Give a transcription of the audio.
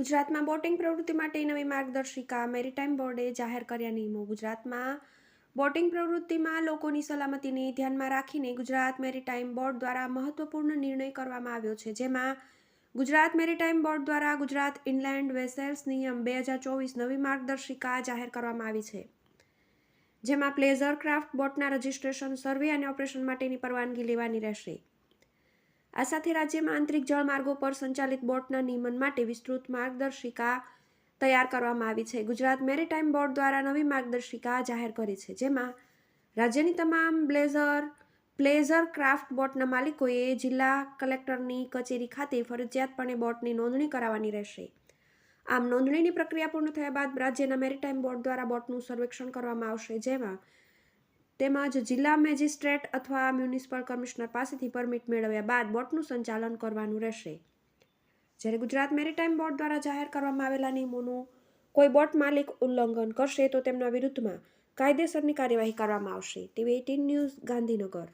ગુજરાતમાં બોટિંગ પ્રવૃત્તિ માટે નવી માર્ગદર્શિકા. મેરીટાઈમ બોર્ડે જાહેર કર્યા નિયમો. ગુજરાતમાં બોટિંગ પ્રવૃત્તિમાં લોકોની સલામતીને ધ્યાનમાં રાખીને ગુજરાત મેરીટાઈમ બોર્ડ દ્વારા મહત્વપૂર્ણ નિર્ણય કરવામાં આવ્યો છે, જેમાં ગુજરાત મેરીટાઈમ બોર્ડ દ્વારા ગુજરાત ઇનલેન્ડ વેસેલ્સ નિયમ 2024 નવી માર્ગદર્શિકા જાહેર કરવામાં આવી છે, જેમાં પ્લેઝર ક્રાફ્ટ બોટના રજિસ્ટ્રેશન, સર્વે અને ઓપરેશન માટેની પરવાનગી લેવાની રહેશે. આ સાથે રાજ્યમાં આંતરિક જળમાર્ગો પર સંચાલિત બોટના નિયમન માટે વિસ્તૃત માર્ગદર્શિકા તૈયાર કરવામાં આવી છે. ગુજરાત મેરીટાઈમ બોર્ડ દ્વારા નવી માર્ગદર્શિકા જાહેર કરી છે, જેમાં રાજ્યની તમામ પ્લેઝર ક્રાફ્ટ બોટના માલિકોએ જિલ્લા કલેક્ટરની કચેરી ખાતે ફરજિયાતપણે બોટની નોંધણી કરાવવાની રહેશે. આમ, નોંધણીની પ્રક્રિયા પૂર્ણ થયા બાદ રાજ્યના મેરીટાઈમ બોર્ડ દ્વારા બોટનું સર્વેક્ષણ કરવામાં આવશે, તેમજ જિલ્લા મેજિસ્ટ્રેટ અથવા મ્યુનિસિપલ કમિશનર પાસેથી પરમિટ મેળવ્યા બાદ બોટનું સંચાલન કરવાનું રહેશે. જ્યારે ગુજરાત મેરીટાઈમ બોર્ડ દ્વારા જાહેર કરવામાં આવેલા નિયમોનું કોઈ બોટ માલિક ઉલ્લંઘન કરશે તો તેમના વિરુદ્ધમાં કાયદેસરની કાર્યવાહી કરવામાં આવશે. TV18 news, Gandhinagar.